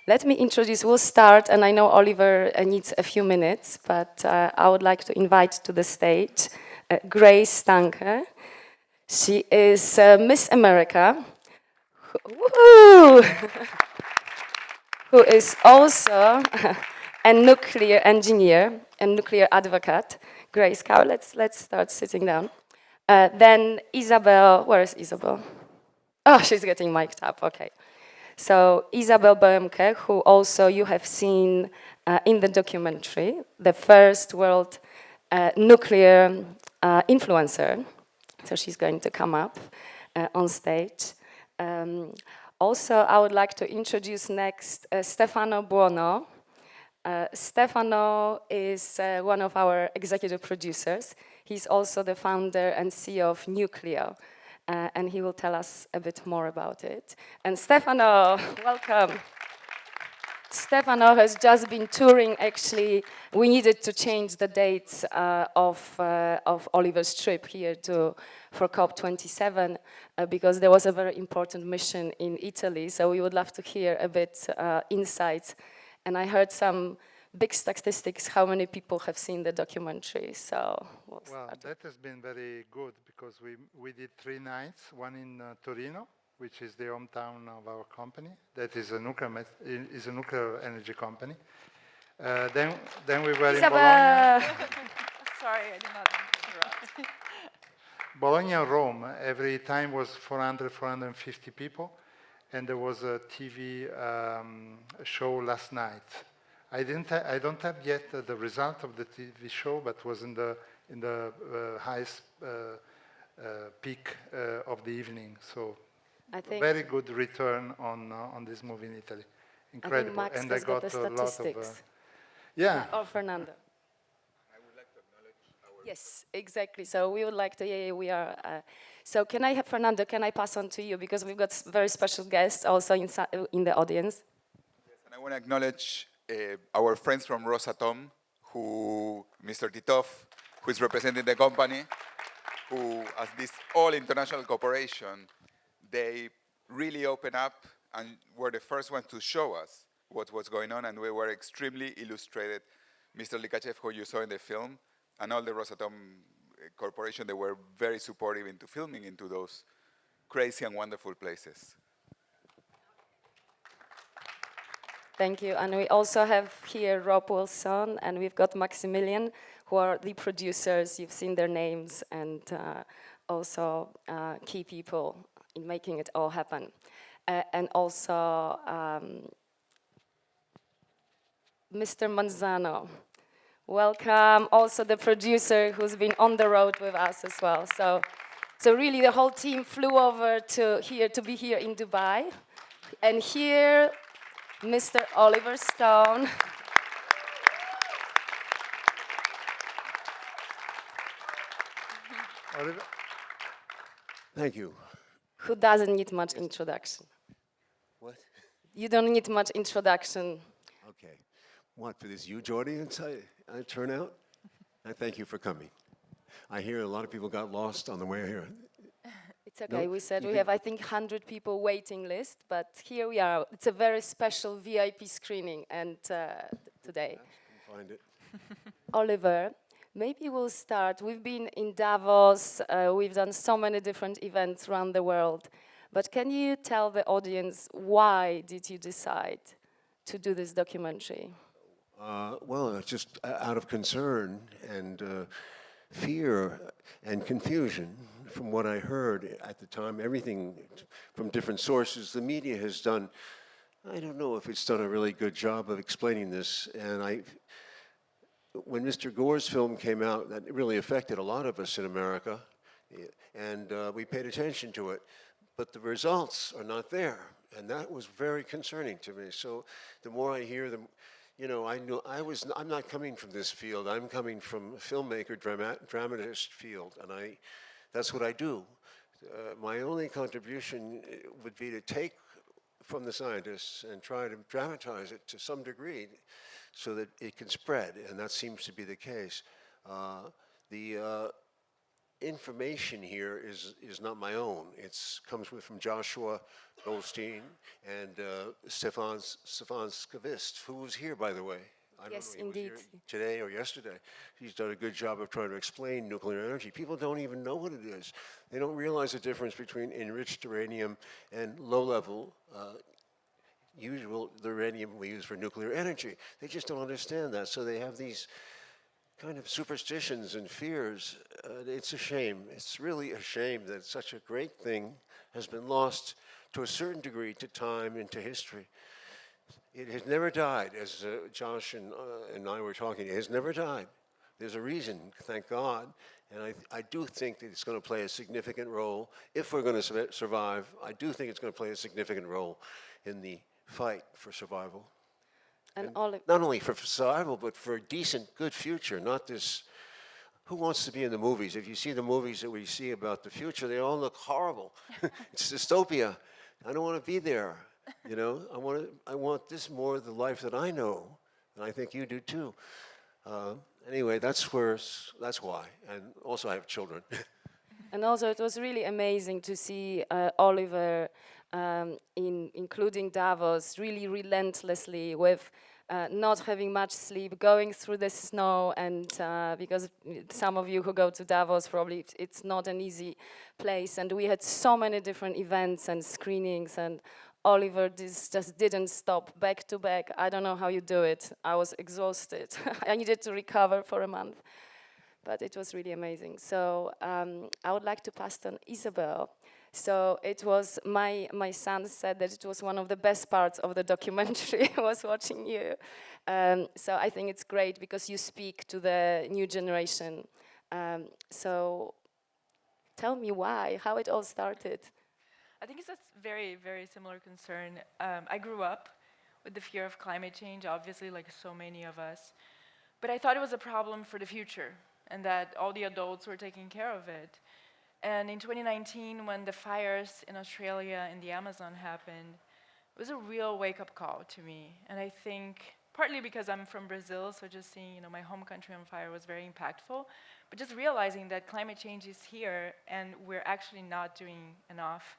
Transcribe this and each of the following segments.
Let me introduce, we'll start, and I know Oliver needs a few minutes, but I would like to invite to the stage Grace Stanke. She is Miss America, woo, who is also a nuclear engineer and nuclear advocate. Grace, Carl, let's start sitting down. Then Isabelle, where is Isabelle? Oh, she's getting mic'd up, okay. So Isabelle Boemeke, who also you have seen in the documentary, the first world nuclear influencer. So she's going to come up on stage. Also, I would like to introduce next Stefano Buono. Stefano is one of our executive producers. He's also the founder and CEO of Nucleo. And he will tell us a bit more about it. And Stefano, welcome. Stefano has just been touring, actually. We needed to change the dates of Oliver's trip here for COP27 because there was a very important mission in Italy. So we would love to hear a bit insights. And I heard some big statistics, how many people have seen the documentary. So well, that has been very good because we did 3 nights, one in Torino, which is the hometown of our company. That is a nuclear energy company. Then we were in Bologna. Sorry, I did not interrupt. Bologna and Rome. Every time was 400, 450 people, and there was a TV show last night. I don't have yet the result of the TV show, but was in the highest peak of the evening. So I think very good return on this movie in Italy. Incredible. I think Max and I got the a lot statistics. of yeah. Or Fernando. I would like to acknowledge our yes, exactly. So we would like to, we are. So can I have Fernando? Can I pass on to you because we've got very special guests also in the audience. Yes, and I want to acknowledge our friends from Rosatom, Mr. Titov, who is representing the company, who, as this all international corporation, they really open up and were the first ones to show us what was going on, and we were extremely illustrated. Mr. Likachev, who you saw in the film, and all the Rosatom corporation, they were very supportive into filming into those crazy and wonderful places. Thank you. And we also have here Rob Wilson, and we've got Maximilian, who are the producers. You've seen their names, and also key people in making it all happen. And also Mr. Manzano. Welcome. Also the producer who's been on the road with us as well. So really the whole team flew over to be here in Dubai. And here, Mr. Oliver Stone. Oliver? Thank you. Who doesn't need much introduction? What? You don't need much introduction. Okay. What, for this huge audience I turn out? I thank you for coming. I hear a lot of people got lost on the way here. It's okay, No, we said you we have, I think, 100 people waiting list, but here we are. It's a very special VIP screening and today. Find it. Oliver, maybe we'll start. We've been in Davos, we've done so many different events around the world, but can you tell the audience why did you decide to do this documentary? Well, it's just out of concern and fear and confusion from what I heard at the time, everything from different sources. The media has done, I don't know if it's done a really good job of explaining this. And when Mr. Gore's film came out, that really affected a lot of us in America. And we paid attention to it. But the results are not there. And that was very concerning to me. So the more I hear them, you know, I'm not coming from this field. I'm coming from a filmmaker, dramatist field, and that's what I do. My only contribution would be to take from the scientists and try to dramatize it to some degree so that it can spread, and that seems to be the case. information here is not my own. It comes from Joshua Goldstein and Stefan Skavist, who was here, by the way. I don't Yes, know, he was indeed. here today or yesterday. He's done a good job of trying to explain nuclear energy. People don't even know what it is. They don't realize the difference between enriched uranium and low-level usual uranium we use for nuclear energy. They just don't understand that, so they have these kind of superstitions and fears. It's a shame. It's really a shame that such a great thing has been lost to a certain degree to time and to history. It has never died, as Josh and I were talking. It has never died. There's a reason, thank God, and I do think that it's going to play a significant role. If we're going to survive, I do think it's going to play a significant role in the fight for survival. And Not only for survival, but for a decent, good future, not this, who wants to be in the movies? If you see the movies that we see about the future, they all look horrible. It's dystopia. I don't want to be there, you know? I want this more the life that I know, and I think you do too. Anyway, that's why, and also I have children. And also, it was really amazing to see Oliver, including Davos, really relentlessly with not having much sleep, going through the snow, and because some of you who go to Davos, probably it's not an easy place, and we had so many different events and screenings, and Oliver just didn't stop, back to back. I don't know how you do it. I was exhausted. I needed to recover for a month. But it was really amazing. So I would like to pass on Isabelle. So it was, my son said that it was one of the best parts of the documentary, was watching you. So I think it's great because you speak to the new generation. So tell me why, how it all started. I think it's a very, very similar concern. I grew up with the fear of climate change, obviously, like so many of us. But I thought it was a problem for the future, and that all the adults were taking care of it. And in 2019, when the fires in Australia and the Amazon happened, it was a real wake-up call to me. And I think partly because I'm from Brazil, so just seeing my home country on fire was very impactful, but just realizing that climate change is here and we're actually not doing enough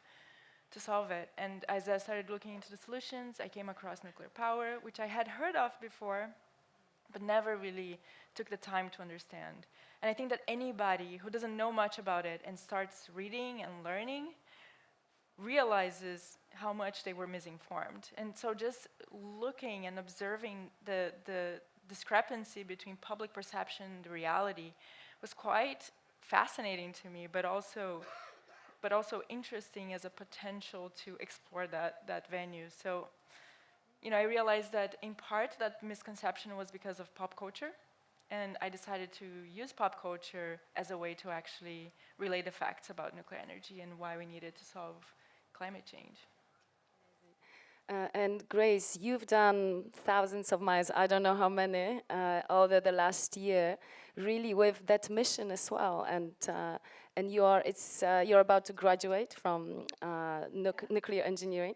to solve it. And as I started looking into the solutions, I came across nuclear power, which I had heard of before, but never really took the time to understand. And I think that anybody who doesn't know much about it and starts reading and learning realizes how much they were misinformed. And so just looking and observing the discrepancy between public perception and the reality was quite fascinating to me, but also interesting as a potential to explore that venue. So I realized that in part that misconception was because of pop culture, and I decided to use pop culture as a way to actually relay the facts about nuclear energy and why we needed to solve climate change. And Grace, you've done thousands of miles, I don't know how many, over the last year, really with that mission as well. And you're about to graduate from nuclear engineering.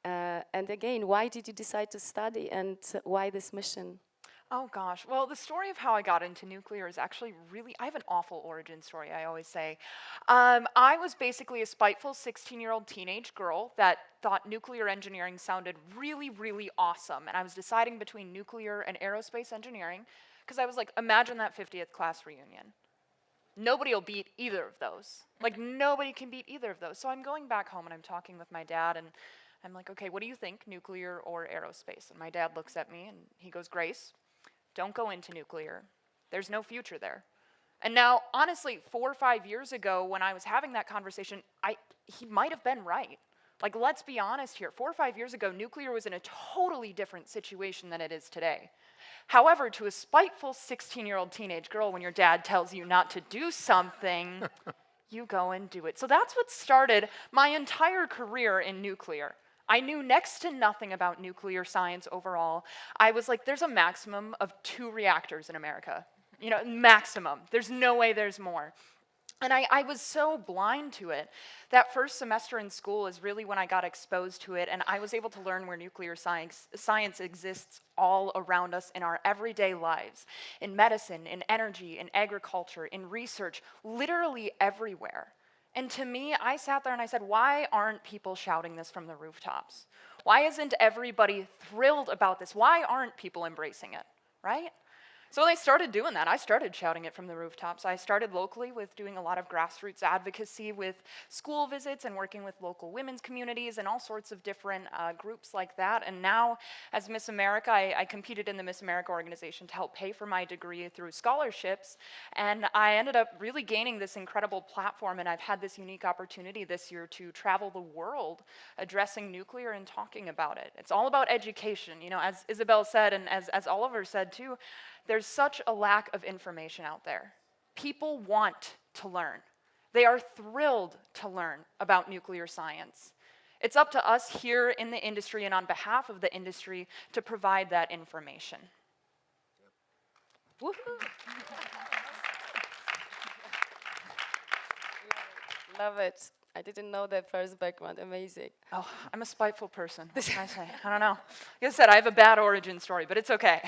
And again, why did you decide to study, and why this mission? Oh gosh, well, the story of how I got into nuclear is actually I have an awful origin story, I always say. I was basically a spiteful 16-year-old teenage girl that thought nuclear engineering sounded really, really awesome, and I was deciding between nuclear and aerospace engineering, because I was like, imagine that 50th class reunion. Nobody will beat either of those. Like, nobody can beat either of those. So I'm going back home and I'm talking with my dad, and I'm like, okay, what do you think, nuclear or aerospace? And my dad looks at me and he goes, Grace, don't go into nuclear. There's no future there. And now, honestly, 4 or 5 years ago when I was having that conversation, he might have been right. Like, let's be honest here. 4 or 5 years ago, nuclear was in a totally different situation than it is today. However, to a spiteful 16-year-old teenage girl, when your dad tells you not to do something, you go and do it. So that's what started my entire career in nuclear. I knew next to nothing about nuclear science overall. I was like, there's a maximum of 2 reactors in America. Maximum. There's no way there's more. And I was so blind to it. That first semester in school is really when I got exposed to it, and I was able to learn where nuclear science exists all around us in our everyday lives, in medicine, in energy, in agriculture, in research, literally everywhere. And to me, I sat there and I said, why aren't people shouting this from the rooftops? Why isn't everybody thrilled about this? Why aren't people embracing it, right? So when I started doing that, I started shouting it from the rooftops. I started locally with doing a lot of grassroots advocacy with school visits and working with local women's communities and all sorts of different groups like that. And now, as Miss America, I competed in the Miss America organization to help pay for my degree through scholarships. And I ended up really gaining this incredible platform, and I've had this unique opportunity this year to travel the world addressing nuclear and talking about it. It's all about education. You know, as Isabelle said, and as Oliver said too, there's such a lack of information out there. People want to learn. They are thrilled to learn about nuclear science. It's up to us here in the industry and on behalf of the industry to provide that information. Woohoo! Love it. I didn't know that first background. Amazing. Oh, I'm a spiteful person. What can I say? I don't know. Like I said, I have a bad origin story, but it's okay.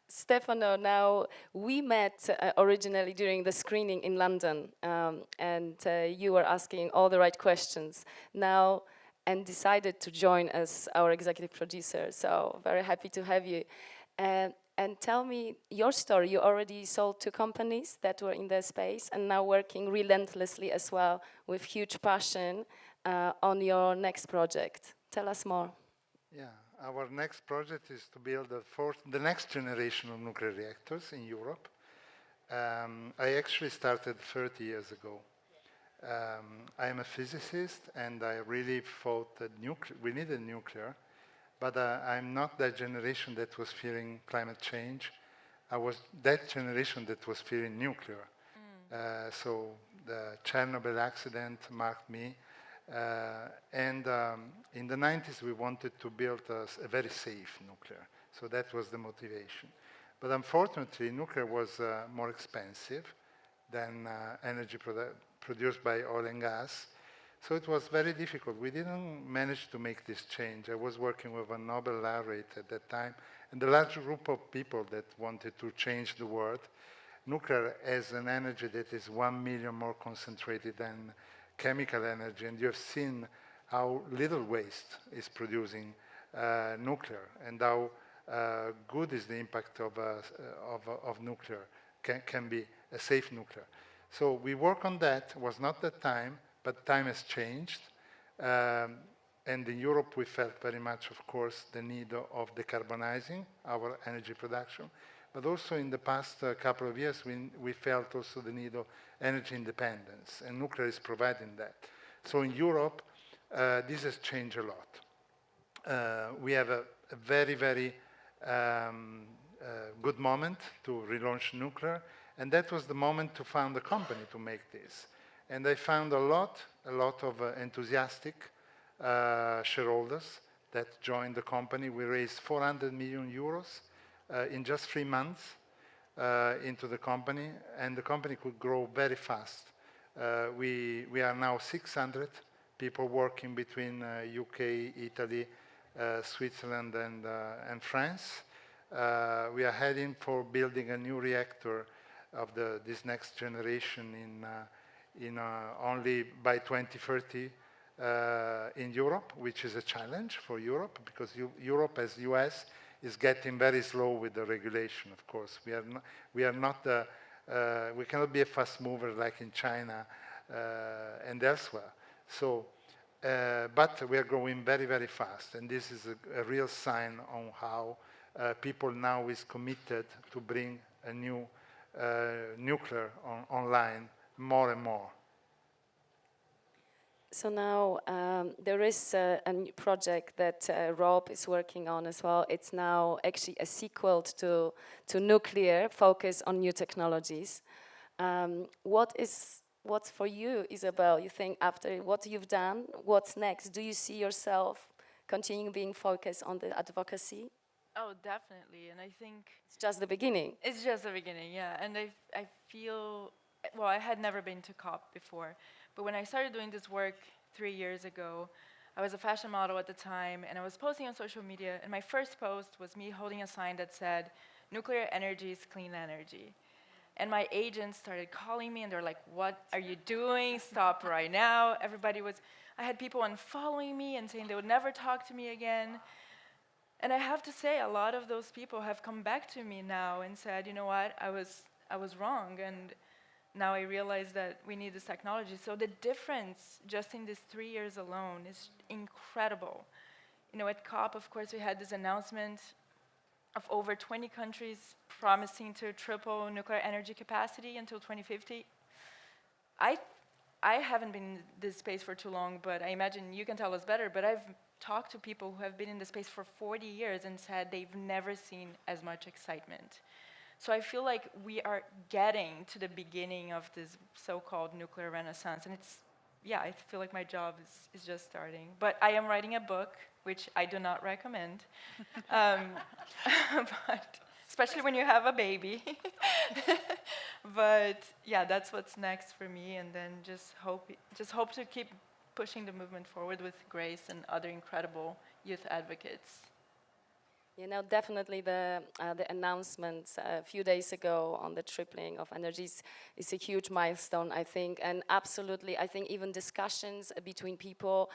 Stefano, now we met originally during the screening in London, and you were asking all the right questions now and decided to join as our executive producer. So very happy to have you. And tell me your story. You already sold 2 companies that were in the space and now working relentlessly as well with huge passion on your next project. Tell us more. Yeah, our next project is to build the next generation of nuclear reactors in Europe. I actually started 30 years ago. I am a physicist, and I really thought that we needed nuclear, but I'm not that generation that was fearing climate change. I was that generation that was fearing nuclear. So the Chernobyl accident marked me. And in the 90s, we wanted to build a very safe nuclear. So that was the motivation. But unfortunately, nuclear was more expensive than energy produced by oil and gas. So it was very difficult. We didn't manage to make this change. I was working with a Nobel laureate at that time, and a large group of people that wanted to change the world. Nuclear as an energy that is 1 million more concentrated than chemical energy, and you have seen how little waste is producing nuclear, and how good is the impact of nuclear, can be a safe nuclear. So we work on that. It was not the time, but time has changed. And in Europe, we felt very much, of course, the need of decarbonizing our energy production. But also in the past couple of years, we felt also the need of energy independence, and nuclear is providing that. So in Europe, this has changed a lot. We have a very, very good moment to relaunch nuclear, and that was the moment to found a company to make this. And I found a lot of enthusiastic shareholders that joined the company. We raised 400 million euros in just 3 months into the company, and the company could grow very fast. We are now 600 people working between UK, Italy, Switzerland, and France. We are heading for building a new reactor of this next generation only by 2030 in Europe, which is a challenge for Europe, because Europe, as US, is getting very slow with the regulation. Of course, we cannot be a fast mover like in China and elsewhere. So, but we are growing very, very fast, and this is a real sign on how people now is committed to bring a new nuclear online more and more. So now there is a new project that Rob is working on as well. It's now actually a sequel to nuclear, focus on new technologies. What's for you, Isabelle? You think after what you've done, what's next? Do you see yourself continuing being focused on the advocacy? Oh, definitely. And I think It's just the beginning. it's just the beginning, yeah. And I feel well, I had never been to COP before, but when I started doing this work 3 years ago, I was a fashion model at the time, and I was posting on social media, and my first post was me holding a sign that said, "Nuclear energy is clean energy." And my agents started calling me, and they're like, "What are you doing? Stop right now." I had people unfollowing me and saying they would never talk to me again. And I have to say, a lot of those people have come back to me now and said, "You know what, I was wrong, and now I realize that we need this technology." So the difference just in these 3 years alone is incredible. You know, at COP, of course, we had this announcement of over 20 countries promising to triple nuclear energy capacity until 2050. I haven't been in this space for too long, but I imagine you can tell us better, but I've talked to people who have been in the space for 40 years and said they've never seen as much excitement. So I feel like we are getting to the beginning of this so-called nuclear renaissance, and I feel like my job is just starting. But I am writing a book, which I do not recommend, but especially when you have a baby. But yeah, that's what's next for me, and then just hope to keep pushing the movement forward with Grace and other incredible youth advocates. You know, definitely the announcement a few days ago on the tripling of energies is a huge milestone, I think, and absolutely, I think even discussions between people,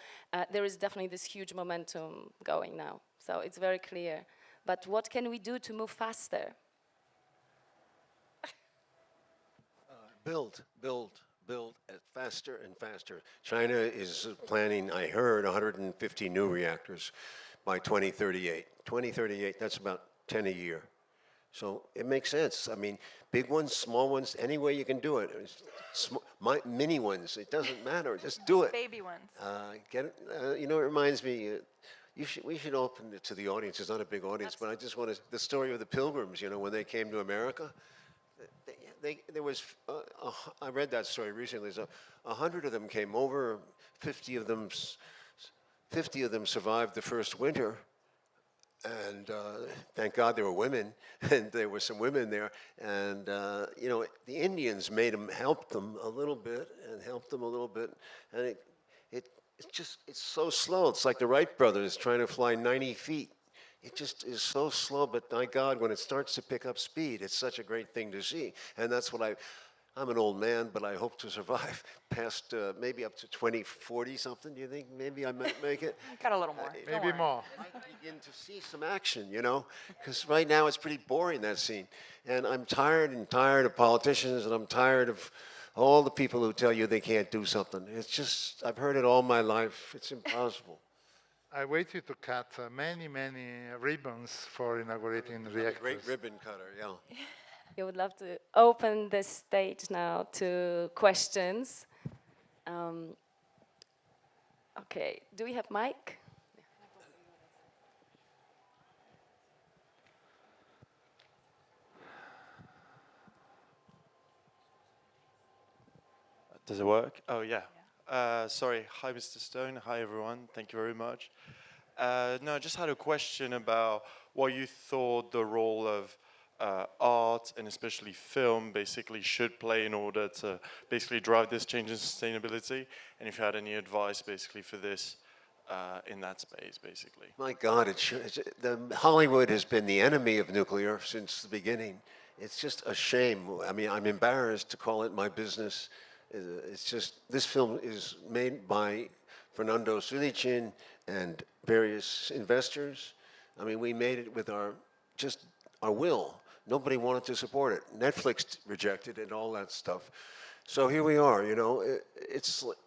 there is definitely this huge momentum going now. So it's very clear. But what can we do to move faster? Build faster and faster. China is planning, I heard, 150 new reactors by 2038. 2038, that's about 10 a year. So it makes sense. I mean, big ones, small ones, any way you can do it. Mini ones, it doesn't matter. Just do it. Baby ones. You know, it reminds me, we should open it to the audience. It's not a big audience, but I just want to, the story of the Pilgrims, you know, when they came to America. There was, I read that story recently. So 100 of them came over, 50 of them survived the first winter, and thank God there were women, and there were some women there, and you know, the Indians helped them a little bit, and it's so slow. It's like the Wright brothers trying to fly 90 feet. It just is so slow, but my God, when it starts to pick up speed, it's such a great thing to see. And that's what I'm an old man, but I hope to survive past maybe up to 2040 something. Do you think maybe I might make it? Got a little more. Maybe more. I might begin to see some action, you know, because right now it's pretty boring, that scene. And I'm tired of politicians, and I'm tired of all the people who tell you they can't do something. It's just, I've heard it all my life. It's impossible. I waited to cut many ribbons for inaugurating reactors. Great ribbon cutter, yeah. I would love to open the stage now to questions. Okay, do we have mic? Does it work? Oh, yeah. Sorry. Hi, Mr. Stone. Hi, everyone. Thank you very much. No, I just had a question about what you thought the role of art and especially film basically should play in order to basically drive this change in sustainability, and if you had any advice basically for this in that space, basically. My God, Hollywood has been the enemy of nuclear since the beginning. It's just a shame. I mean, I'm embarrassed to call it my business. It's just, this film is made by Fernando Sulichin and various investors. I mean, we made it with our will. Nobody wanted to support it. Netflix rejected it and all that stuff. So here we are, you know.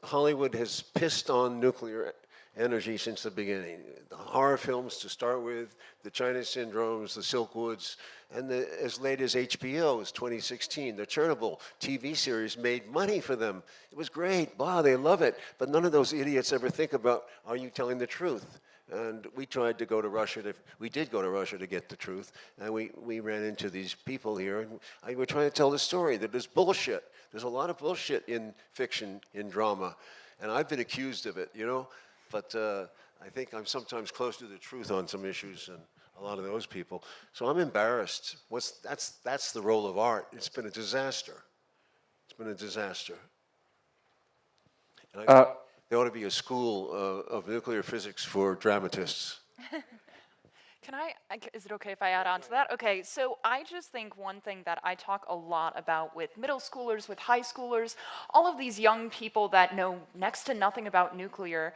Hollywood has pissed on nuclear energy since the beginning. The horror films to start with, the China Syndromes, the Silkwoods, and as late as HBO's 2016, the Chernobyl TV series made money for them. It was great. Wow, they love it. But none of those idiots ever think about, are you telling the truth? And we tried to go to Russia. We did go to Russia to get the truth. And we ran into these people here. And we're trying to tell the story that there's bullshit. There's a lot of bullshit in fiction, in drama. And I've been accused of it, you know. But I think I'm sometimes close to the truth on some issues, and a lot of those people. So I'm embarrassed. That's the role of art. It's been a disaster. It's been a disaster. And I thought there ought to be a school of nuclear physics for dramatists. Is it okay if I add on to that? Okay, so I just think one thing that I talk a lot about with middle schoolers, with high schoolers, all of these young people that know next to nothing about nuclear,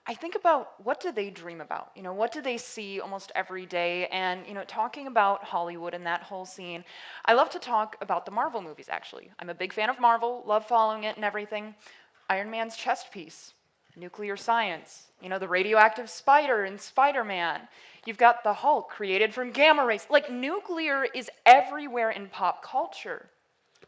I think about what do they dream about? You know, what do they see almost every day? And, you know, talking about Hollywood and that whole scene, I love to talk about the Marvel movies, actually. I'm a big fan of Marvel, love following it and everything. Iron Man's chest piece, nuclear science, you know, the radioactive spider in Spider-Man. You've got the Hulk created from gamma rays. Like, nuclear is everywhere in pop culture.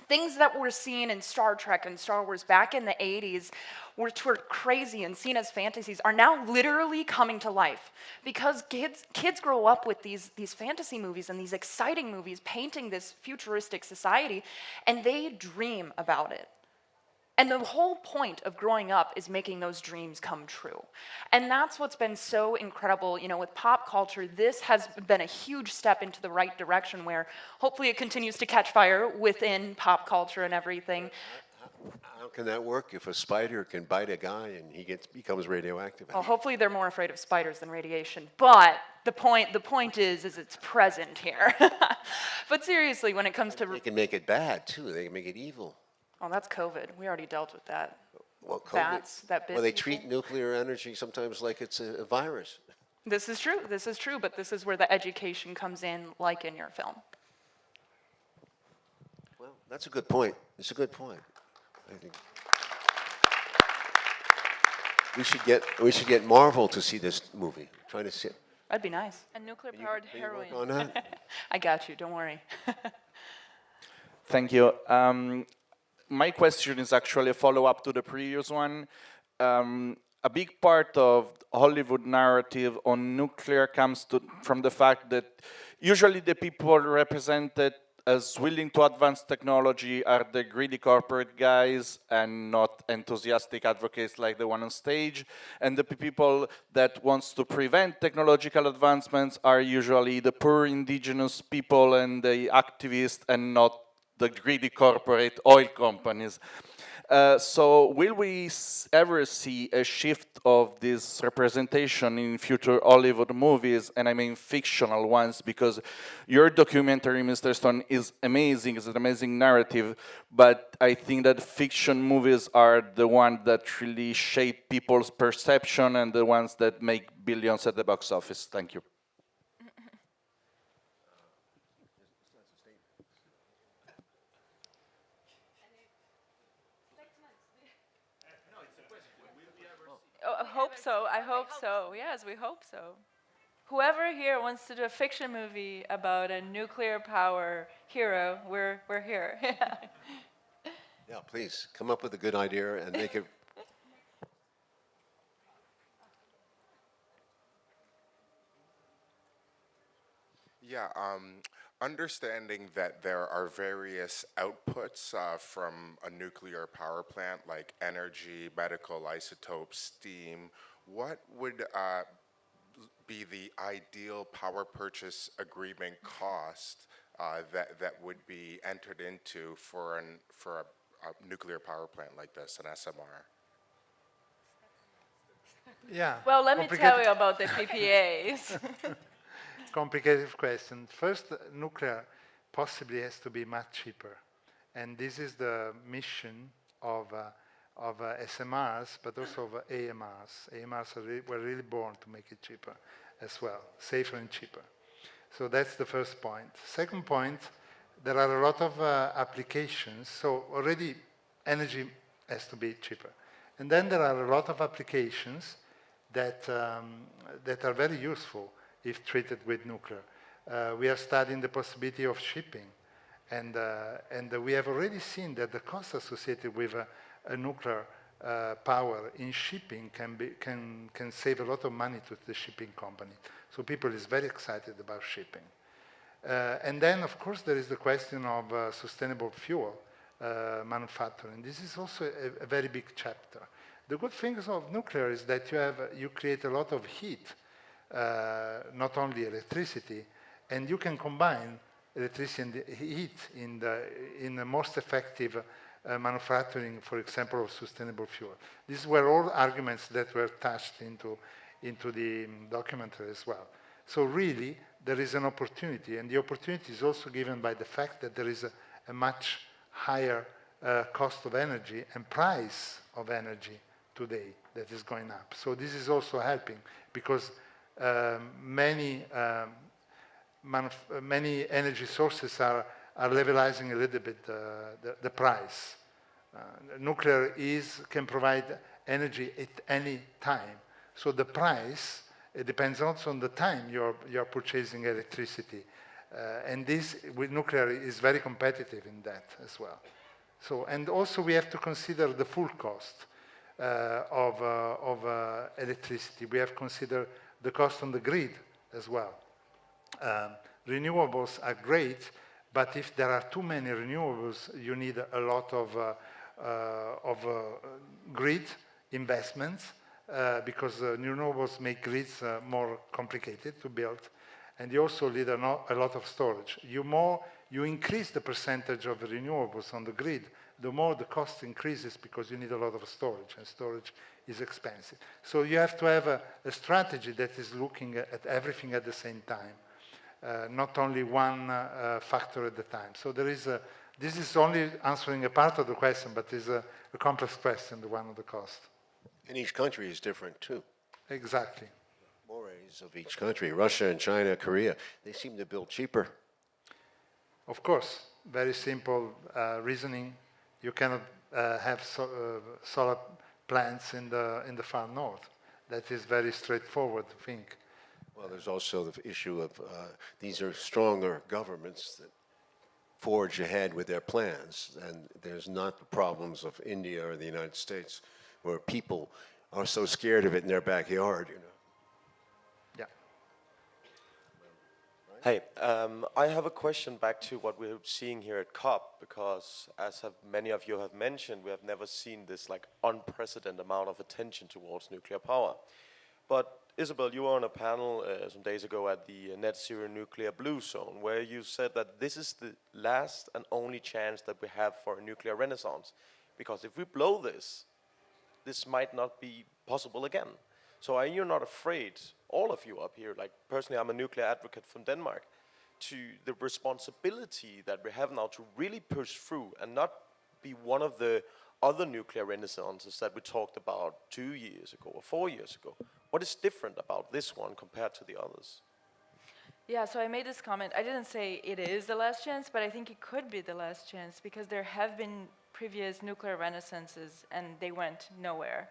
Things that were seen in Star Trek and Star Wars back in the 80s, which were crazy and seen as fantasies, are now literally coming to life. Because kids grow up with these fantasy movies and these exciting movies painting this futuristic society, and they dream about it. And the whole point of growing up is making those dreams come true. And that's what's been so incredible, you know, with pop culture. This has been a huge step into the right direction where hopefully it continues to catch fire within pop culture and everything. How can that work if a spider can bite a guy and he becomes radioactive? Well, hopefully they're more afraid of spiders than radiation. But the point is it's present here. But seriously, when it comes to... They can make it bad, too. They can make it evil. Oh, that's COVID. We already dealt with that. Well, COVID, Bats that bit well, they people. treat nuclear energy sometimes like it's a virus. This is true, but this is where the education comes in, like in your film. Well, that's a good point. It's a good point. I think we should get Marvel to see this movie. Trying to see it. That'd be nice. And nuclear-powered heroin. On that? I got you, don't worry. Thank you. My question is actually a follow-up to the previous one. A big part of Hollywood narrative on nuclear comes from the fact that usually the people represented as willing to advance technology are the greedy corporate guys and not enthusiastic advocates like the one on stage. And the people that wants to prevent technological advancements are usually the poor indigenous people and the activists and not the greedy corporate oil companies. So will we ever see a shift of this representation in future Hollywood movies, and I mean fictional ones, because your documentary, Mr. Stone, is amazing, it's an amazing narrative, but I think that fiction movies are the ones that really shape people's perception and the ones that make billions at the box office. Thank you. Oh, I hope so. I hope so. Yes, we hope so. Whoever here wants to do a fiction movie about a nuclear power hero, we're here. Yeah, please come up with a good idea and make it. Yeah, understanding that there are various outputs from a nuclear power plant, like energy, medical isotopes, steam, what would be the ideal power purchase agreement cost that would be entered into for a nuclear power plant like this, an SMR? Yeah. Well, let me tell you about the PPAs. Complicated question. First, nuclear possibly has to be much cheaper. And this is the mission of SMRs, but also of AMRs. AMRs were really born to make it cheaper as well, safer and cheaper. So that's the first point. Second point, there are a lot of applications. So already energy has to be cheaper. And then there are a lot of applications that are very useful if treated with nuclear. We are studying the possibility of shipping. And we have already seen that the cost associated with a nuclear power in shipping can save a lot of money to the shipping company. So people is very excited about shipping. And then, of course, there is the question of sustainable fuel manufacturing. This is also a very big chapter. The good things of nuclear is that you create a lot of heat, not only electricity, and you can combine electricity and heat in the most effective manufacturing, for example, of sustainable fuel. These were all arguments that were touched into the documentary as well. So really, there is an opportunity, and the opportunity is also given by the fact that there is a much higher cost of energy and price of energy today that is going up. So this is also helping, because many energy sources are levelizing a little bit the price. Nuclear can provide energy at any time. So the price, it depends also on the time you're purchasing electricity. And this, with nuclear, is very competitive in that as well. So, and also we have to consider the full cost of electricity. We have to consider the cost on the grid as well. Renewables are great, but if there are too many renewables, you need a lot of grid investments, because renewables make grids more complicated to build, and you also need a lot of storage. You increase the percentage of renewables on the grid, the more the cost increases, because you need a lot of storage, and storage is expensive. So you have to have a strategy that is looking at everything at the same time, not only one factor at a time. So this is only answering a part of the question, but it's a complex question, the one of the cost. And each country is different too. Exactly. Mores of each country, Russia and China, Korea, they seem to build cheaper. Of course, very simple reasoning. You cannot have solar plants in the far north. That is very straightforward to think. Well, there's also the issue of these are stronger governments that forge ahead with their plans, and there's not the problems of India or the United States, where people are so scared of it in their backyard, you know. Yeah. Hey, I have a question back to what we're seeing here at COP, because as many of you have mentioned, we have never seen this like unprecedented amount of attention towards nuclear power. But Isabelle, you were on a panel some days ago at the Net Zero Nuclear Blue Zone, where you said that this is the last and only chance that we have for a nuclear renaissance, because if we blow this might not be possible again. So are you not afraid, all of you up here, like personally I'm a nuclear advocate from Denmark, to the responsibility that we have now to really push through and not be one of the other nuclear renaissances that we talked about 2 years ago or 4 years ago? What is different about this one compared to the others? Yeah, so I made this comment. I didn't say it is the last chance, but I think it could be the last chance, because there have been previous nuclear renaissances and they went nowhere.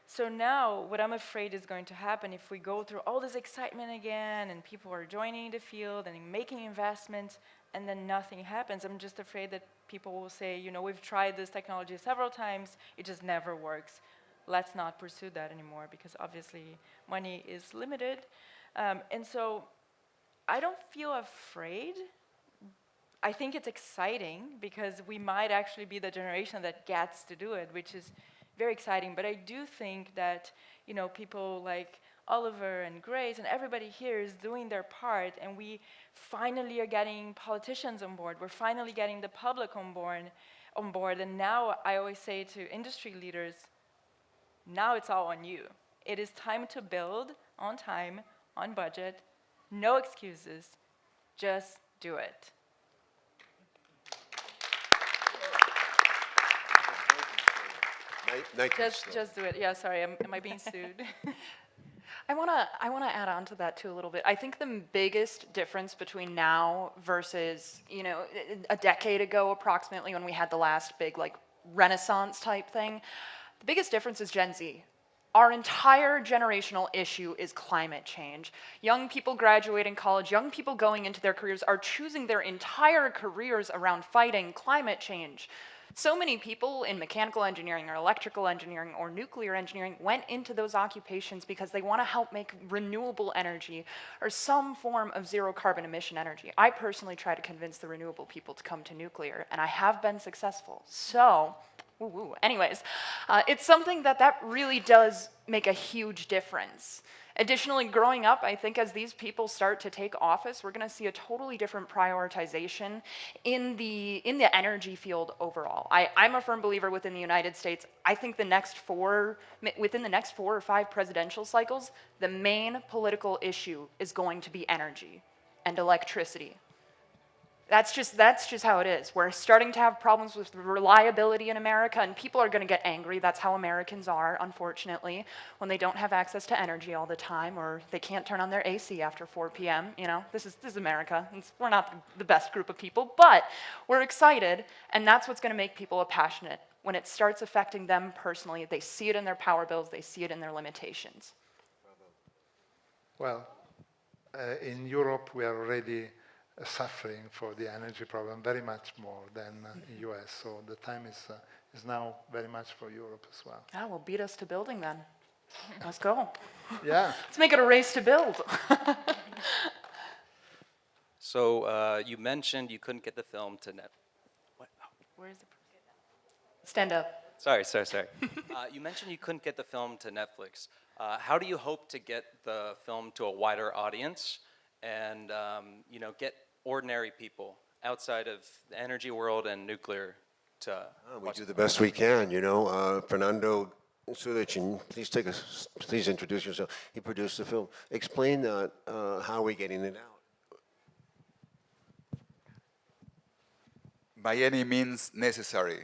So now what I'm afraid is going to happen if we go through all this excitement again and people are joining the field and making investments and then nothing happens. I'm just afraid that people will say, you know, we've tried this technology several times, it just never works. Let's not pursue that anymore, because obviously money is limited. And so I don't feel afraid. I think it's exciting, because we might actually be the generation that gets to do it, which is very exciting. But I do think that, you know, people like Oliver and Grace and everybody here is doing their part, and we finally are getting politicians on board. We're finally getting the public on board. And now I always say to industry leaders, now it's all on you. It is time to build on time, on budget, no excuses, just do it. Just do it. Yeah, sorry, am I being sued? I want to add on to that too a little bit. I think the biggest difference between now versus, you know, a decade ago approximately, when we had the last big like Renaissance type thing, the biggest difference is Gen Z. Our entire generational issue is climate change. Young people graduating college, young people going into their careers are choosing their entire careers around fighting climate change. So many people in mechanical engineering or electrical engineering or nuclear engineering went into those occupations because they want to help make renewable energy or some form of zero carbon emission energy. I personally try to convince the renewable people to come to nuclear, and I have been successful. So, anyways, it's something that really does make a huge difference. Additionally, growing up, I think as these people start to take office, we're going to see a totally different prioritization in the energy field overall. I'm a firm believer within the United States. I think within the next 4 or 5 presidential cycles, the main political issue is going to be energy and electricity. That's just how it is. We're starting to have problems with reliability in America, and people are going to get angry. That's how Americans are, unfortunately, when they don't have access to energy all the time, or they can't turn on their AC after 4 p.m. You know, this is America. We're not the best group of people, but we're excited, and that's what's going to make people passionate. When it starts affecting them personally, they see it in their power bills, they see it in their limitations. Well, in Europe, we are already suffering for the energy problem very much more than in US. So the time is now very much for Europe as well. Yeah, well, beat us to building then. Let's go. Yeah. Let's make it a race to build. So you mentioned you couldn't get the film to net. What? Where's the? Stand up. Sorry. You mentioned you couldn't get the film to Netflix. How do you hope to get the film to a wider audience and get ordinary people outside of the energy world and nuclear to we do the best we can, Fernando Ciurysek, please introduce yourself. He produced the film. Explain that, how are we getting it out? By any means necessary.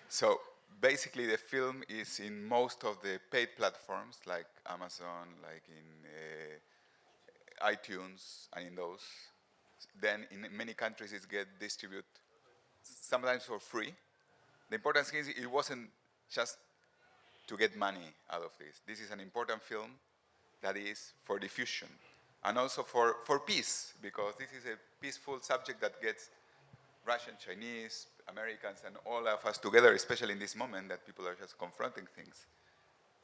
So basically the film is in most of the paid platforms like Amazon, like in iTunes and in those. Then in many countries it gets distributed sometimes for free. The important thing is it wasn't just to get money out of this. This is an important film that is for diffusion and also for peace, because this is a peaceful subject that gets Russian, Chinese, Americans, and all of us together, especially in this moment that people are just confronting things.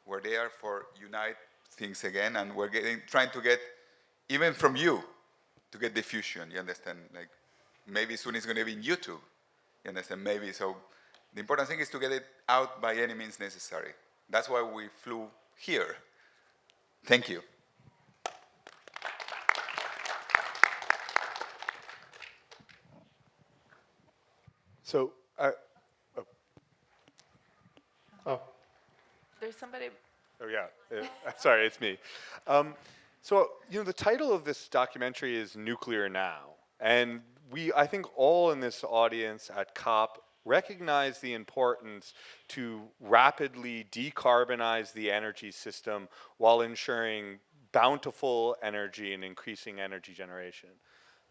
We're there for unite things again, and we're trying to get, even from you, to get diffusion, you understand? Like, maybe soon it's going to be in YouTube, you understand? Maybe, so the important thing is to get it out by any means necessary. That's why we flew here. Thank you. So, There's somebody. Oh yeah, sorry, it's me. So, the title of this documentary is Nuclear Now. And I think all in this audience at COP recognize the importance to rapidly decarbonize the energy system while ensuring bountiful energy and increasing energy generation.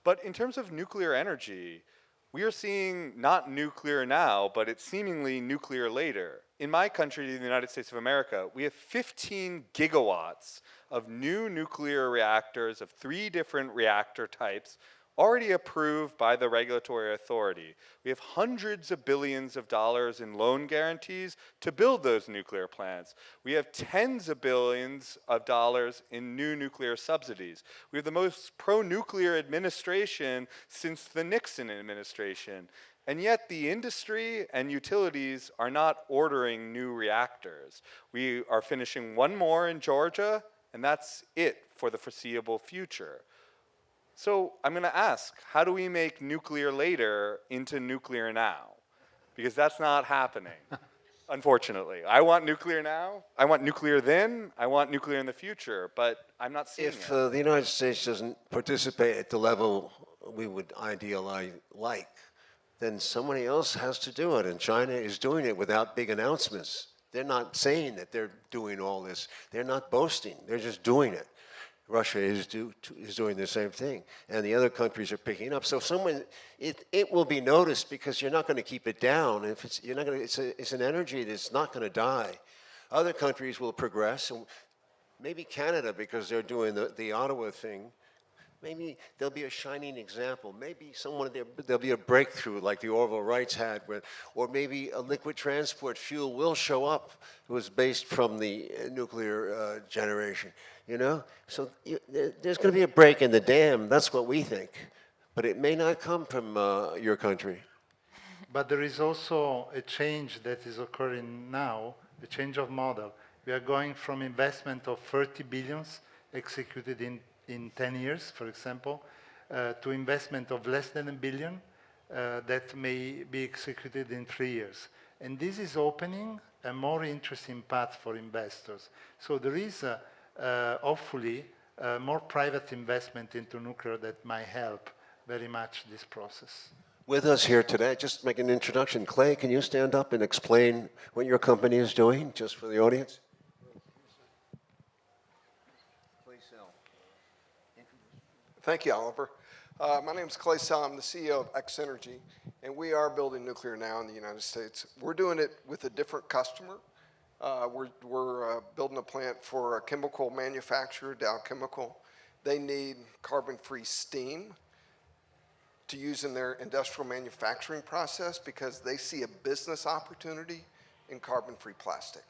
But in terms of nuclear energy, we are seeing not nuclear now, but it's seemingly nuclear later. In my country, the United States of America, we have 15 gigawatts of new nuclear reactors of 3 different reactor types already approved by the regulatory authority. We have hundreds of billions of dollars in loan guarantees to build those nuclear plants. We have tens of billions of dollars in new nuclear subsidies. We have the most pro-nuclear administration since the Nixon administration. And yet the industry and utilities are not ordering new reactors. We are finishing one more in Georgia, and that's it for the foreseeable future. So I'm going to ask, how do we make nuclear later into nuclear now? Because that's not happening, unfortunately. I want nuclear now, I want nuclear then, I want nuclear in the future, but I'm not seeing If it. the United States doesn't participate at the level we would ideally like, then somebody else has to do it, and China is doing it without big announcements. They're not saying that they're doing all this. They're not boasting. They're just doing it. Russia is doing the same thing, and the other countries are picking up. So it will be noticed because you're not going to keep it down. If it's an energy that's not going to die. Other countries will progress, and maybe Canada, because they're doing the Ottawa thing. Maybe there'll be a shining example. Maybe there'll be a breakthrough like the Orville Wrights had, or maybe a liquid transport fuel will show up. It was based from the nuclear generation, So there's going to be a break in the dam. That's what we think, but it may not come from your country. But there is also a change that is occurring now, a change of model. We are going from investment of 30 billions executed in 10 years, for example, to investment of less than $1 billion that may be executed in 3 years. And this is opening a more interesting path for investors. So there is, hopefully, more private investment into nuclear that might help very much this process. With us here today, just make an introduction. Clay, can you stand up and explain what your company is doing, just for the audience? Thank you, Oliver. My name is Clay Sell. I'm the CEO of X Energy, and we are building nuclear now in the United States. We're doing it with a different customer. We're building a plant for a chemical manufacturer, Dow Chemical. They need carbon-free steam to use in their industrial manufacturing process because they see a business opportunity in carbon-free plastic.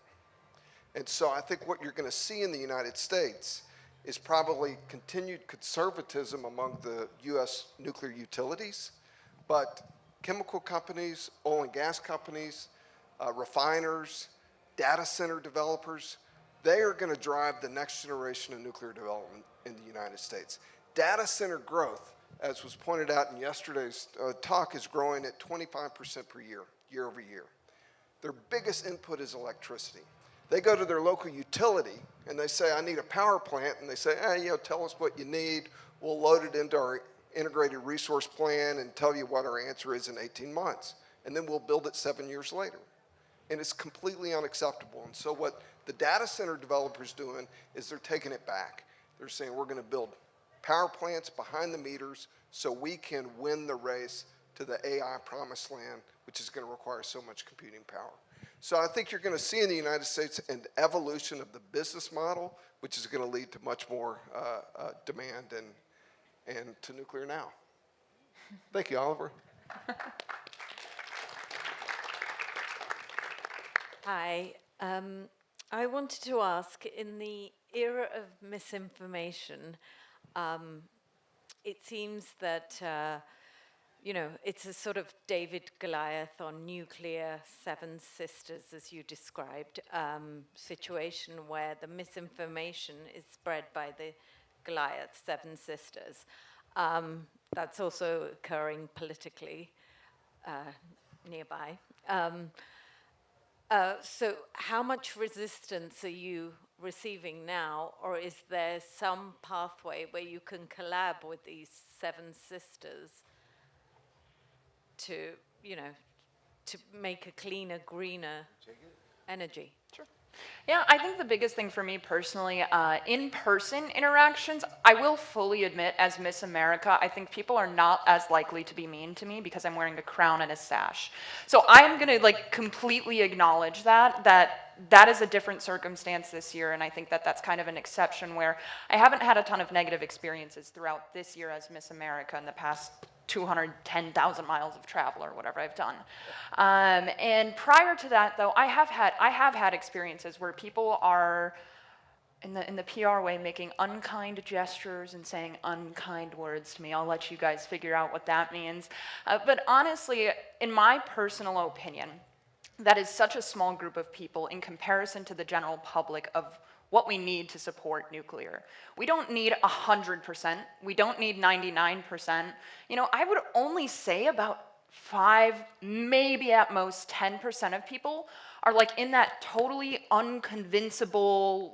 And so I think what you're going to see in the United States is probably continued conservatism among the U.S. nuclear utilities, but chemical companies, oil and gas companies, refiners, data center developers, they are going to drive the next generation of nuclear development in the United States. Data center growth, as was pointed out in yesterday's talk, is growing at 25% per year, year over year. Their biggest input is electricity. They go to their local utility and they say, I need a power plant, and they say, tell us what you need. We'll load it into our integrated resource plan and tell you what our answer is in 18 months. And then we'll build it 7 years later. And it's completely unacceptable. And so what the data center developers doing is they're taking it back. They're saying we're going to build power plants behind the meters so we can win the race to the AI promised land, which is going to require so much computing power. So I think you're going to see in the United States an evolution of the business model, which is going to lead to much more demand and to nuclear now. Thank you, Oliver. Hi. I wanted to ask, in the era of misinformation, it seems that it's a sort of David Goliath on nuclear seven sisters, as you described, situation where the misinformation is spread by the Goliath seven sisters. That's also occurring politically nearby. So how much resistance are you receiving now, or is there some pathway where you can collab with these seven sisters to make a cleaner, greener energy? Sure. Yeah, I think the biggest thing for me personally, in-person interactions, I will fully admit, as Miss America, I think people are not as likely to be mean to me because I'm wearing a crown and a sash. So I am going to completely acknowledge that is a different circumstance this year, and I think that's kind of an exception where I haven't had a ton of negative experiences throughout this year as Miss America in the past 210,000 miles of travel or whatever I've done. And prior to that, though, I have had experiences where people are, in the PR way, making unkind gestures and saying unkind words to me. I'll let you guys figure out what that means. But honestly, in my personal opinion, that is such a small group of people in comparison to the general public of what we need to support nuclear. We don't need 100%. We don't need 99%. I would only say about 5, maybe at most 10% of people are in that totally unconvincible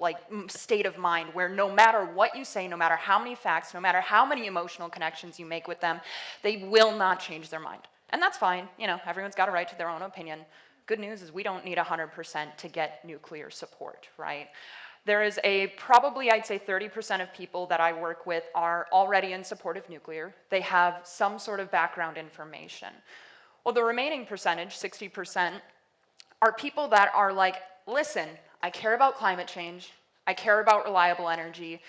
state of mind where no matter what you say, no matter how many facts, no matter how many emotional connections you make with them, they will not change their mind. And that's fine. Everyone's got a right to their own opinion. Good news is we don't need 100% to get nuclear support, right? There is probably I'd say 30% of people that I work with are already in support of nuclear. They have some sort of background information. Well, the remaining percentage, 60%, are people that are listen, I care about climate change, I care about reliable energy,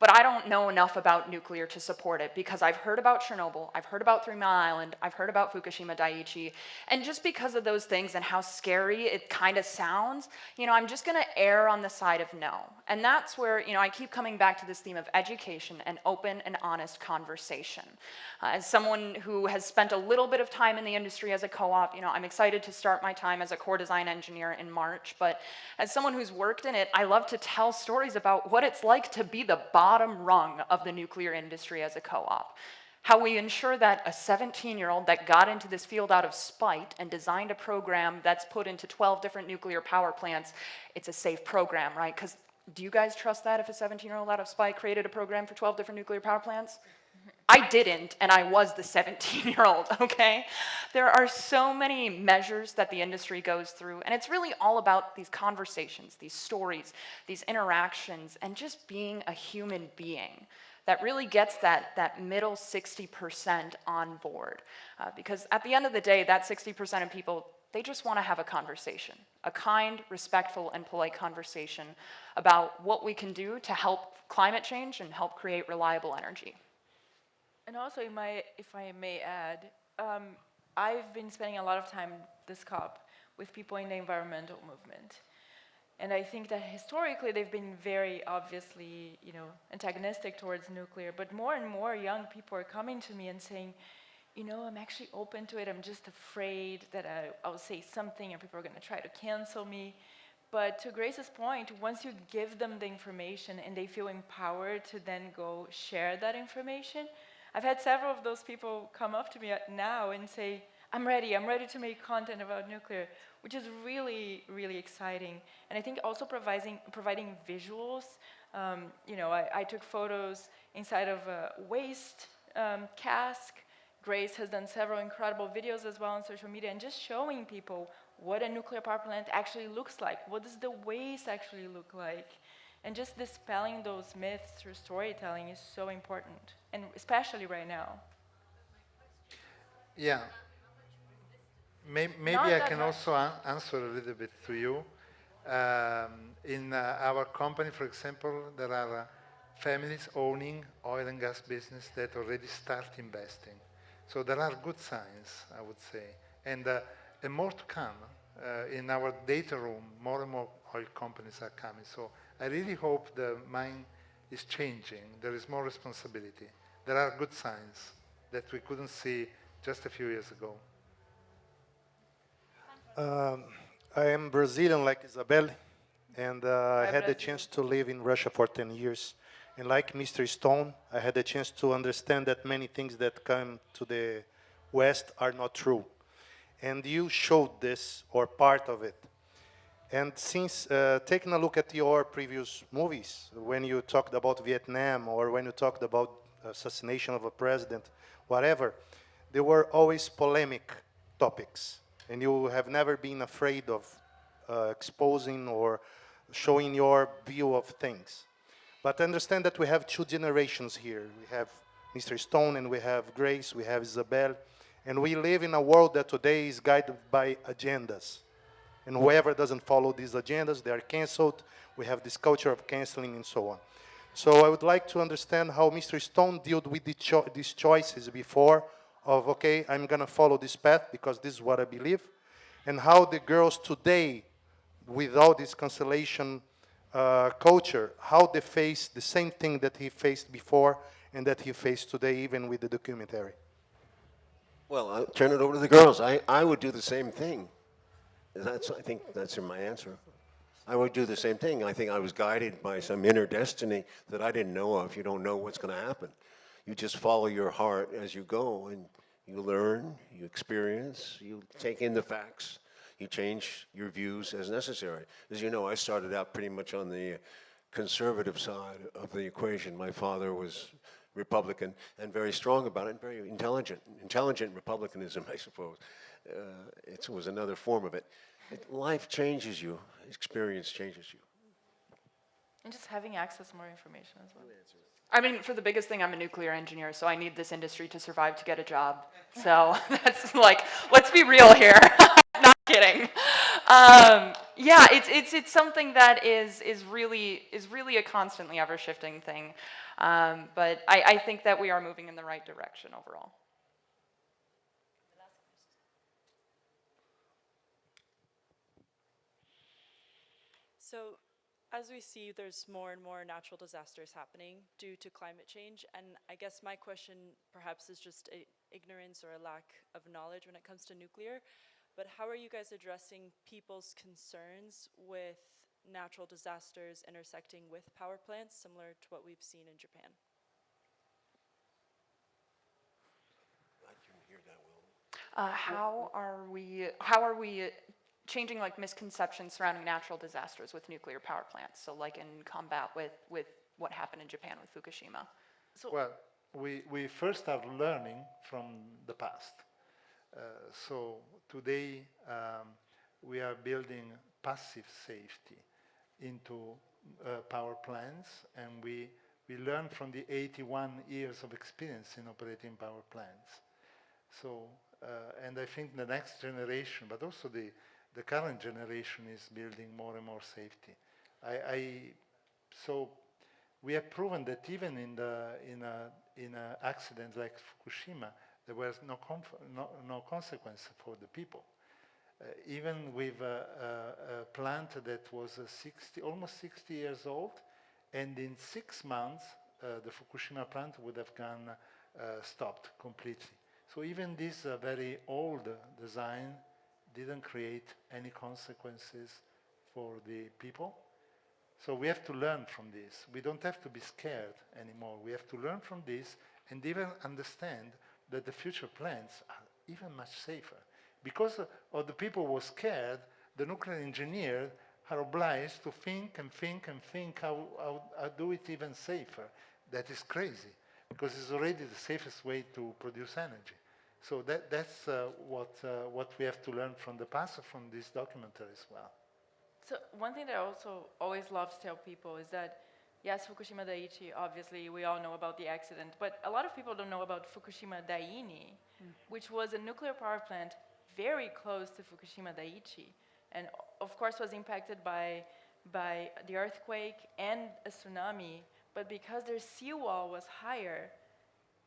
but I don't know enough about nuclear to support it because I've heard about Chernobyl, I've heard about 3 Mile Island, I've heard about Fukushima Daiichi, and just because of those things and how scary it kind of sounds, I'm just gonna err on the side of no. And that's where, I keep coming back to this theme of education and open and honest conversation. As someone who has spent a little bit of time in the industry as a co-op, I'm excited to start my time as a core design engineer in March, but as someone who's worked in it, I love to tell stories about what it's like to be the bottom rung of the nuclear industry as a co-op. How we ensure that a 17-year-old that got into this field out of spite and designed a program that's put into 12 different nuclear power plants, it's a safe program, right? Because do you guys trust that if a 17-year-old out of spite created a program for 12 different nuclear power plants? I didn't, and I was the 17-year-old, okay? There are so many measures that the industry goes through, and it's really all about these conversations, these stories, these interactions, and just being a human being that really gets that middle 60% on board. Because at the end of the day, that 60% of people, they just want to have a conversation, a kind, respectful, and polite conversation about what we can do to help climate change and help create reliable energy. And also, if I may add, I've been spending a lot of time this COP with people in the environmental movement. And I think that historically they've been very obviously, antagonistic towards nuclear, but more and more young people are coming to me and saying, I'm actually open to it, I'm just afraid that I'll say something and people are gonna try to cancel me. But to Grace's point, once you give them the information and they feel empowered to then go share that information, I've had several of those people come up to me now and say, I'm ready to make content about nuclear, which is really, really exciting. And I think also providing visuals. I took photos inside of a waste cask. Grace has done several incredible videos as well on social media and just showing people what a nuclear power plant actually looks like. What does the waste actually look like? And just dispelling those myths through storytelling is so important, and especially right now. Yeah. Maybe I can also answer a little bit to you. In our company, for example, there are families owning oil and gas business that already start investing. So there are good signs, I would say. And more to come. In our data room, more and more oil companies are coming. So I really hope the mind is changing. There is more responsibility. There are good signs that we couldn't see just a few years ago. I am Brazilian like Isabelle, and I had the chance to live in Russia for 10 years. And like Mr. Stone, I had the chance to understand that many things that come to the West are not true. And you showed this, or part of it. And since taking a look at your previous movies, when you talked about Vietnam or when you talked about assassination of a president, whatever, there were always polemic topics. And you have never been afraid of exposing or showing your view of things. But understand that we have two generations here. We have Mr. Stone and we have Grace, we have Isabelle. And we live in a world that today is guided by agendas. And whoever doesn't follow these agendas, they are canceled. We have this culture of canceling and so on. So I would like to understand how Mr. Stone dealt with these choices before of, okay, I'm going to follow this path because this is what I believe. And how the girls today, with all this cancellation culture, how they face the same thing that he faced before and that he faced today, even with the documentary. Well, I'll turn it over to the girls. I would do the same thing. I think that's my answer. I would do the same thing. I think I was guided by some inner destiny that I didn't know of. You don't know what's going to happen. You just follow your heart as you go, and you learn, you experience, you take in the facts, you change your views as necessary. As you know, I started out pretty much on the conservative side of the equation. My father was Republican and very strong about it, and very intelligent Republicanism, I suppose. It was another form of it. Life changes you, experience changes you. And just having access to more information as well. I mean, for the biggest thing, I'm a nuclear engineer, so I need this industry to survive to get a job. So that's like, let's be real here. Not kidding. Yeah, it's something that is really a constantly ever shifting thing, but I think that we are moving in the right direction overall. So, as we see, there's more and more natural disasters happening due to climate change, and I guess my question perhaps is just ignorance or a lack of knowledge when it comes to nuclear, but how are you guys addressing people's concerns with natural disasters intersecting with power plants, similar to what we've seen in Japan? I can hear that well. How are we changing like misconceptions surrounding natural disasters with nuclear power plants? So like in combat with what happened in Japan with Fukushima. So Well, we first are learning from the past. So today we are building passive safety into power plants, and we learn from the 81 years of experience in operating power plants. So, and I think the next generation, but also the current generation, is building more and more safety. So we have proven that even in an accident like Fukushima, there was no consequence for the people. Even with a plant that was almost 60 years old, and in 6 months, the Fukushima plant would have gone stopped completely. So even this very old design didn't create any consequences for the people. So we have to learn from this. We don't have to be scared anymore. We have to learn from this and even understand that the future plants are even much safer. Because of the people who were scared, the nuclear engineers are obliged to think and think and think how do it even safer. That is crazy, because it's already the safest way to produce energy. So that's what we have to learn from the past, from this documentary as well. So one thing that I also always love to tell people is that, yes, Fukushima Daiichi, obviously we all know about the accident, but a lot of people don't know about Fukushima Daini, which was a nuclear power plant very close to Fukushima Daiichi, and of course was impacted by the earthquake and a tsunami, but because their seawall was higher,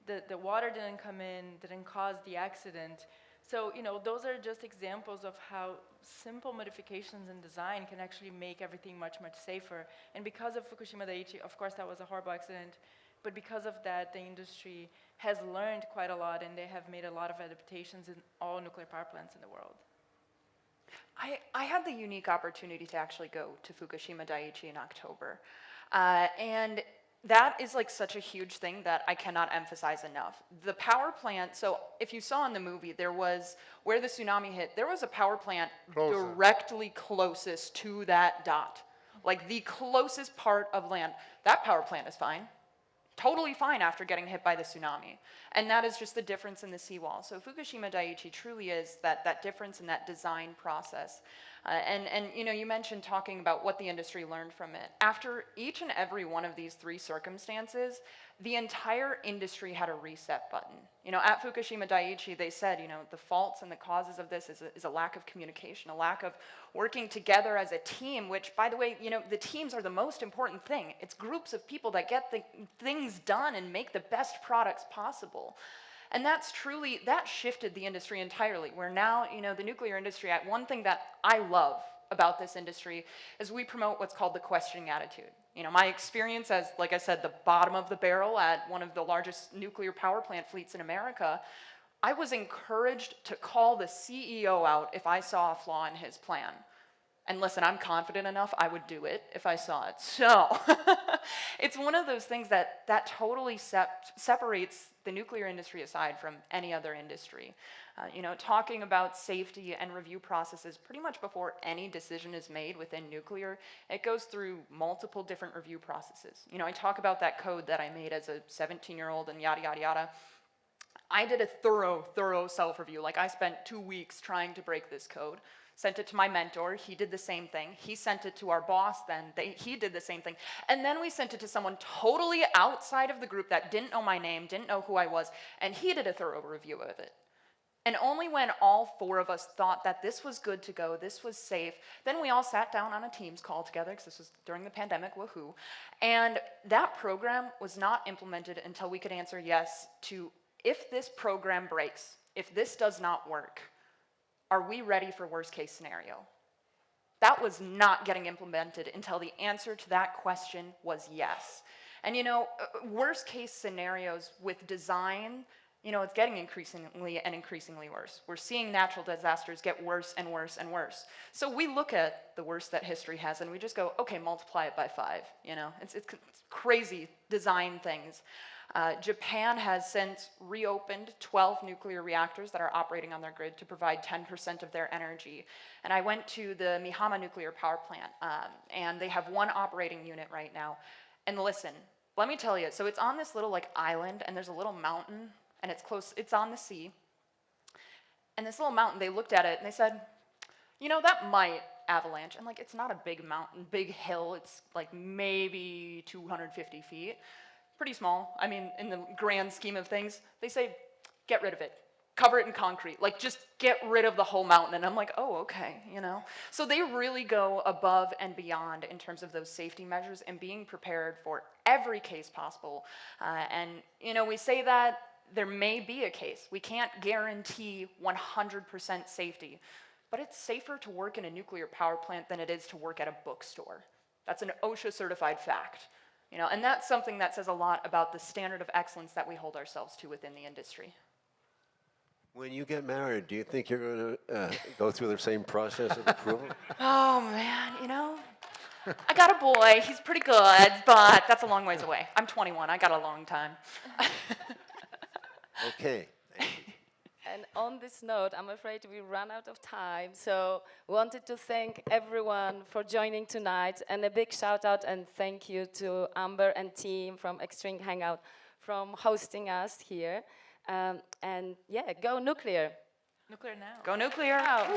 the water didn't come in, didn't cause the accident. So, those are just examples of how simple modifications in design can actually make everything much, much safer. And because of Fukushima Daiichi, of course that was a horrible accident, but because of that, the industry has learned quite a lot, and they have made a lot of adaptations in all nuclear power plants in the world. I had the unique opportunity to actually go to Fukushima Daiichi in October. And that is like such a huge thing that I cannot emphasize enough. The power plant, so if you saw in the movie, there was, where the tsunami hit, there was a power plant directly closest to that dot. Like the closest part of land. That power plant is fine. Totally fine after getting hit by the tsunami. And that is just the difference in the seawall. So Fukushima Daiichi truly is that difference in that design process. And you mentioned talking about what the industry learned from it. After each and every one of these 3 circumstances, the entire industry had a reset button. At Fukushima Daiichi, they said, the faults and the causes of this is a lack of communication, a lack of working together as a team, which, by the way, the teams are the most important thing. It's groups of people that get things done and make the best products possible. And that shifted the industry entirely, where now, the nuclear industry, one thing that I love about this industry is we promote what's called the questioning attitude. My experience as, like I said, the bottom of the barrel at one of the largest nuclear power plant fleets in America, I was encouraged to call the CEO out if I saw a flaw in his plan. And listen, I'm confident enough, I would do it if I saw it. So it's one of those things that totally separates the nuclear industry aside from any other industry. Talking about safety and review processes pretty much before any decision is made within nuclear, it goes through multiple different review processes. I talk about that code that I made as a 17-year-old and yada, yada, yada. I did a thorough self-review. Like I spent 2 weeks trying to break this code. Sent it to my mentor, he did the same thing. He sent it to our boss then, he did the same thing. And then we sent it to someone totally outside of the group that didn't know my name, didn't know who I was, and he did a thorough review of it. And only when all 4 of us thought that this was good to go, this was safe, then we all sat down on a Teams call together, because this was during the pandemic, woohoo. And that program was not implemented until we could answer yes to, if this program breaks, if this does not work, are we ready for worst case scenario? That was not getting implemented until the answer to that question was yes. And you know, worst case scenarios with design, you know, it's getting increasingly and increasingly worse. We're seeing natural disasters get worse and worse and worse. So we look at the worst that history has and we just go, okay, multiply it by 5, you know? It's crazy design things. Japan has since reopened 12 nuclear reactors that are operating on their grid to provide 10% of their energy. And I went to the Mihama nuclear power plant, and they have 1 operating unit right now. And listen, let me tell you, so it's on this little like island, and there's a little mountain, and it's close, it's on the sea. And this little mountain, they looked at it and they said, you know, that might avalanche. And like, it's not a big mountain, big hill, it's like maybe 250 feet. Pretty small, I mean, in the grand scheme of things. They say, get rid of it. Cover it in concrete, like just get rid of the whole mountain. And I'm like, oh, okay, you know. So they really go above and beyond in terms of those safety measures and being prepared for every case possible. And, you know, we say that there may be a case. We can't guarantee 100% safety, but it's safer to work in a nuclear power plant than it is to work at a bookstore. That's an OSHA certified fact. You know, and that's something that says a lot about the standard of excellence that we hold ourselves to within the industry. When you get married, do you think you're going to go through the same process of approval? Oh man, you know, I got a boy, he's pretty good, but that's a long ways away. I'm 21, I got a long time. Okay. And on this note, I'm afraid we ran out of time, so wanted to thank everyone for joining tonight, and a big shout out and thank you to Amber and team from Extreme Hangout from hosting us here. And yeah, go nuclear. Nuclear now. Go nuclear. Now.